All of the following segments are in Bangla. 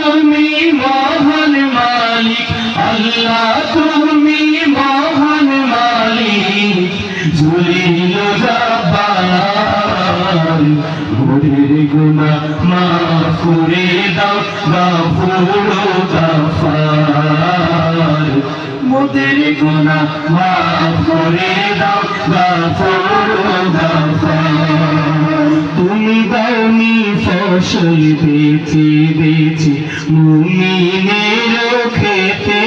তুমি মহান মালিক, আল্লাহ তুমি মহান মালিক, জলিল জব্বার। মোদের গুনাহ মাফ করে দাও গফুর গফফার। মোদের গুনাহ মাফ করে দাও গফুর গফফার। তুমি দাওনি ফসল বেচে বেচে মুমিনের খেতে,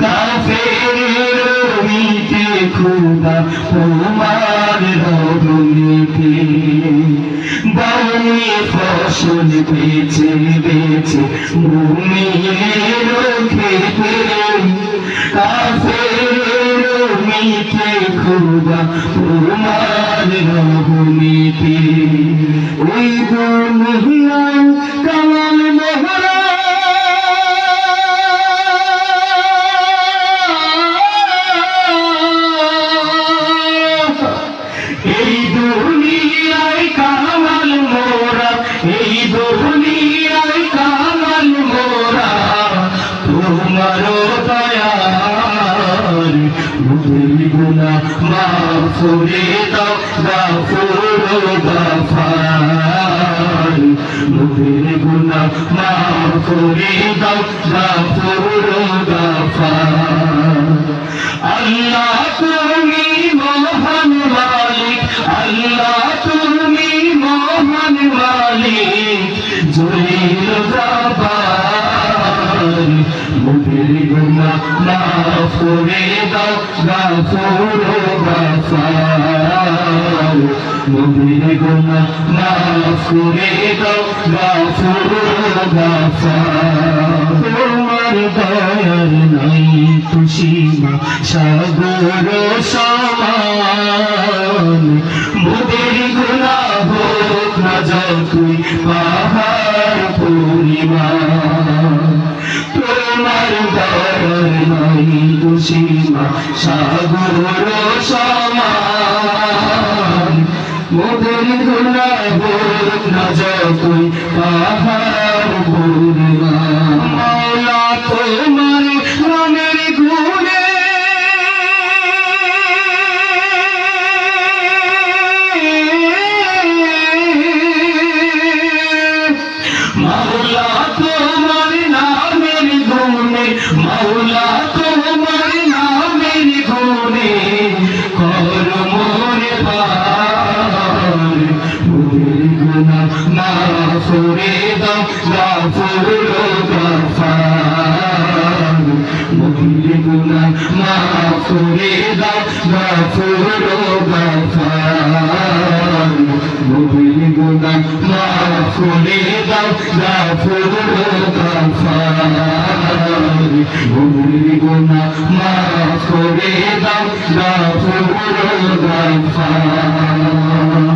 কাফেরের মিটে খোদা তোমার রহমতে। দাওনি ফসল বেচে বেচে মুমিনের খেতে, কাফেরের মিটে খোদা তোমার রহমতে। ওই দুনিয়ায় কামাল মোহরা, এই দুনিয়ায় কামাল মোরা, এই দুনিয়ায় কামাল মোরা তোমার দয়ার। মোদের গুনাহ মাফ করে দাও গফুর গফফার। মোদের গুনাহ মাফ করে দাও গফুর গফফার। আল্লাহ তুমি মহান মালিক, আল্লাহ তুমি মহান মালিক, জলিল জব্বার। মোদের গুনাহ মাফ করে দাও গফুর গফফার। মোদের গুনাহ মাফ করে দাও গফুর গফফার। তোমার দয়ার নাই তো সীমা, সাগর সমান। মোদের গুনাহ হোক না যতই পাহাড় পরিমাণ, তোমার দয়ার নাই তো সীমা, সাগর সমান। মোদের গুনাহ হোক না যতই পাহাড় পরিমাণ। মাওলা তোমার নামের গুণে মাওলা তোমার নামের গুণে, মাওলা তোমার নামের গুণে কর মোরে পার। মোদের গুনাহ মাফ করে দাও গফুর গফফার। মোদের গুনাহ মাফ করে দাও গফুর গফফার। মোদের গুনাহ মাফ করে দাও গফুর গফফার। মোদের গুনাহ মাফ করে দাও গফুর গফফার।